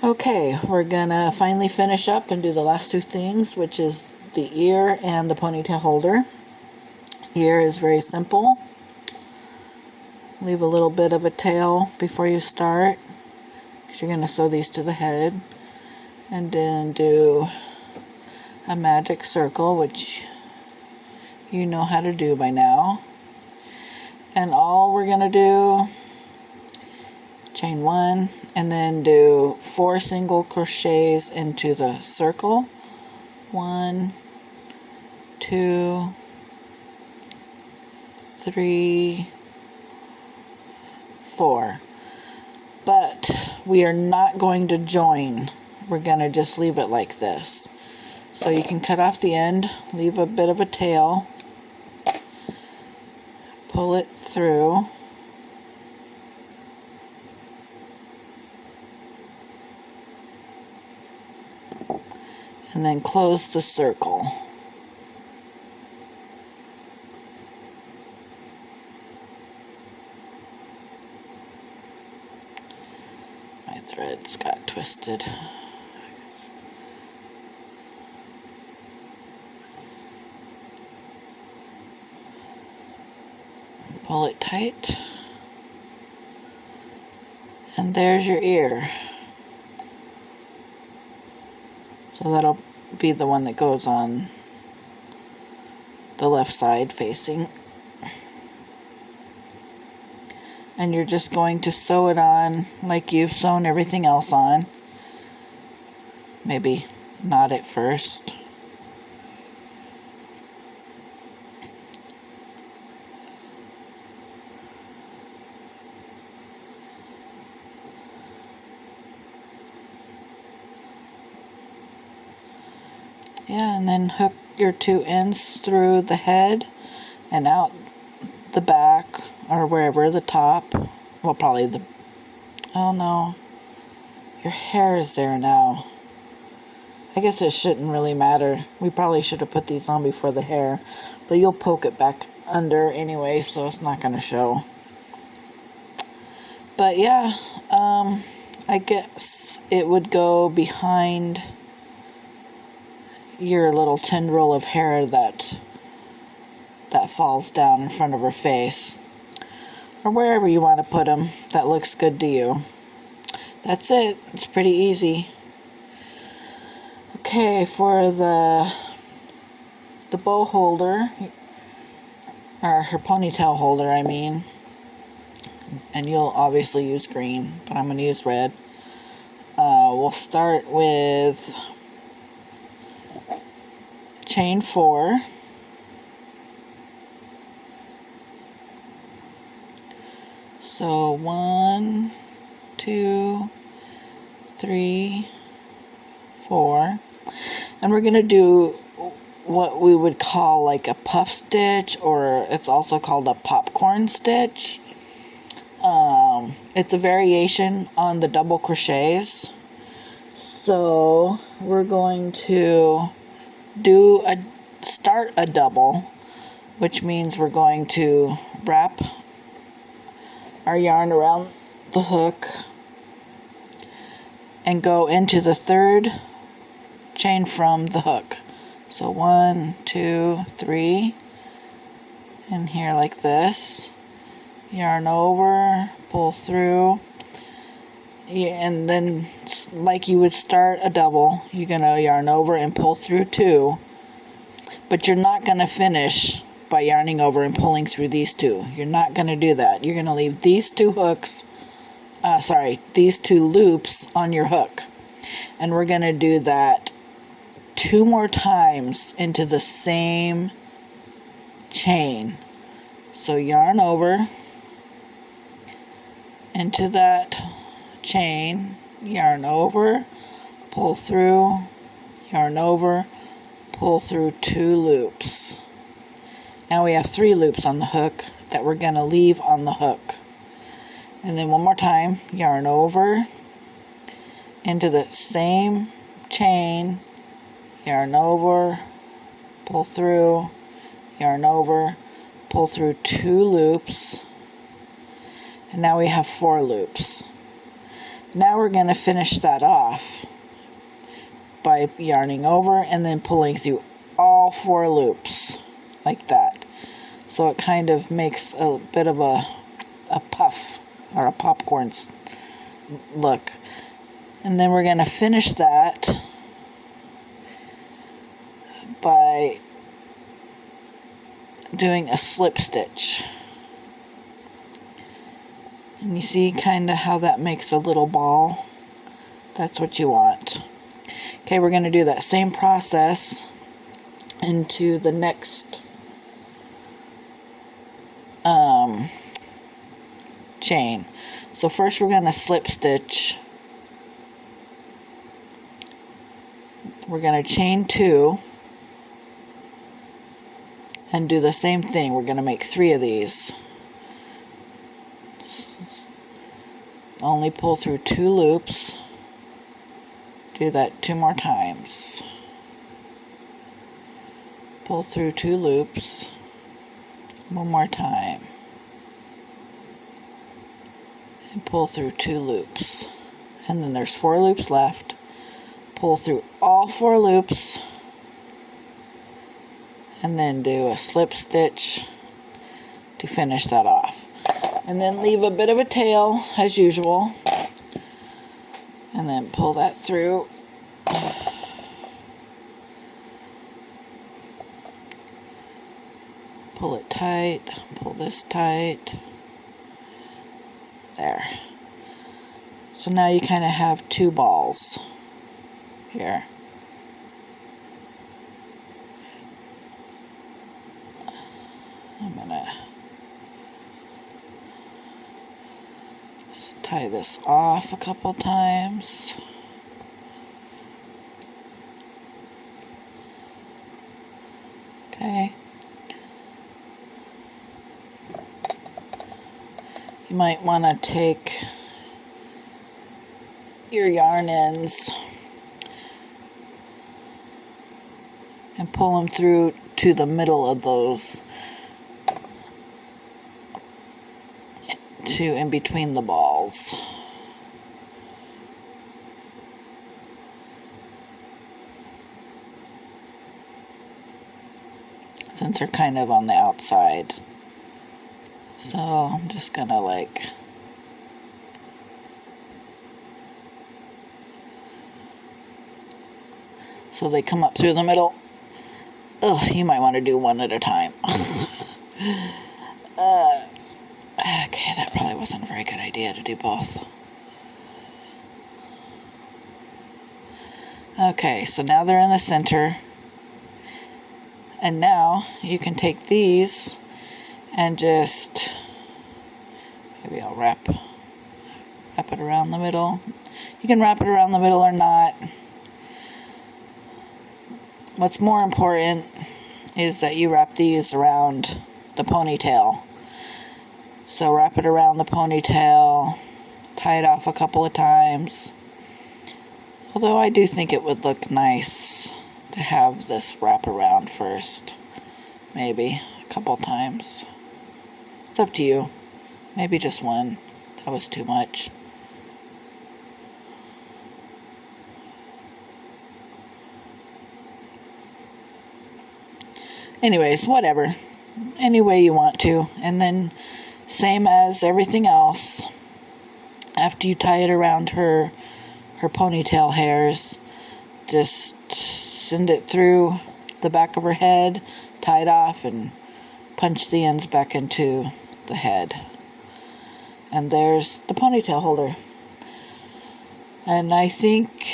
Okay, we're gonna finally finish up and do the last two things, which is the ear and the ponytail holder. Ear is very simple. Leave a little bit of a tail before you start, because you're gonna sew these to the head. And then do a magic circle, which you know how to do by now. And all we're gonna do, chain one, and then do 4 single crochets into the circle. 1, 2, 3, 4. But we are not going to join. We're gonna just leave it like this. So you can cut off the end, leave a bit of a tail, pull it through, and then close the circle. My threads got twisted. Pull it tight. And there's your ear. So that'll be the one that goes on the left side facing. And you're just going to sew it on like you've sewn everything else on. Maybe knot it first. Yeah, and then hook your 2 ends through the head and out the back, or wherever, the top. Well, probably the... Oh no. Your hair is there now. I guess it shouldn't really matter. We probably should have put these on before the hair. But you'll poke it back under anyway, so it's not going to show. But yeah, I guess it would go behind your little tendril of hair that falls down in front of her face, or wherever you want to put them that looks good to you. That's it. It's pretty easy. Okay, for the bow holder, or her ponytail holder, I mean, and you'll obviously use green, but I'm going to use red. We'll start with chain 4. So 1, 2, 3, 4. And we're going to do what we would call like a puff stitch, or it's also called a popcorn stitch. It's a variation on the double crochets. So we're going to start a double, which means we're going to wrap our yarn around the hook and go into the 3rd chain from the hook. So 1, 2, 3, and here like this. Yarn over, pull through, and then like you would start a double, you're gonna yarn over and pull through 2, but you're not gonna finish by yarning over and pulling through these 2. You're not gonna do that. You're gonna leave these 2 these 2 loops on your hook, and we're gonna do that 2 more times into the same chain. So yarn over into that chain, yarn over, pull through, yarn over, pull through 2 loops. Now we have 3 loops on the hook that we're going to leave on the hook. And then one more time, yarn over into the same chain, yarn over, pull through, yarn over, pull through 2 loops. And now we have 4 loops. Now we're going to finish that off by yarning over and then pulling through all 4 loops like that. So it kind of makes a bit of a puff or a popcorn look. And then we're going to finish that by doing a slip stitch. And you see kind of how that makes a little ball? That's what you want. Okay, we're going to do that same process into the next chain. So first we're going to slip stitch. We're going to chain 2 and do the same thing. We're going to make 3 of these. Only pull through 2 loops. Do that 2 more times. Pull through 2 loops. 1 more time. And pull through 2 loops. And then there's 4 loops left. Pull through all 4 loops. And then do a slip stitch to finish that off. And then leave a bit of a tail as usual. And then pull that through. Pull it tight, pull this tight. There. So now you kind of have 2 balls here. I'm gonna just tie this off a couple times. Okay. You might want to take your yarn ends and pull them through to the middle of those, to in between the balls. Since they're kind of on the outside. So I'm just gonna so they come up through the middle. Oh, you might want to do one at a time. Okay, that probably wasn't a very good idea to do both. Okay, so now they're in the center. And now you can take these and just, maybe I'll wrap it around the middle. You can wrap it around the middle or not. What's more important is that you wrap these around the ponytail. So wrap it around the ponytail, tie it off a couple of times. Although I do think it would look nice to have this wrap around first. Maybe a couple times. It's up to you. Maybe just one. That was too much. Anyways, whatever. Any way you want to. And then, same as everything else, after you tie it around her ponytail hairs, just send it through the back of her head, tie it off, and punch the ends back into the head. And there's the ponytail holder. And I think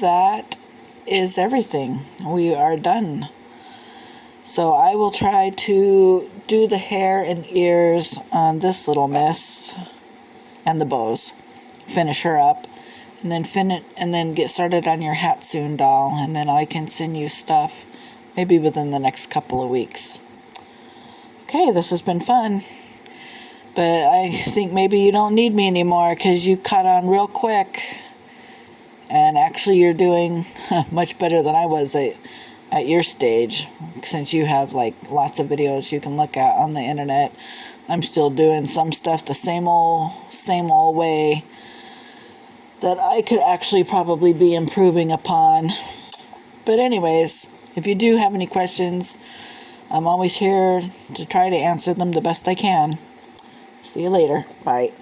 that is everything. We are done. So I will try to do the hair and ears on this little miss and the bows. Finish her up, and then get started on your Hatsoon doll, and then I can send you stuff maybe within the next couple of weeks. Okay, this has been fun. But I think maybe you don't need me anymore because you caught on real quick. And actually you're doing much better than I was at your stage, since you have lots of videos you can look at on the internet. I'm still doing some stuff the same old way. that I could actually probably be improving upon. But anyways, if you do have any questions, I'm always here to try to answer them the best I can. See you later. Bye.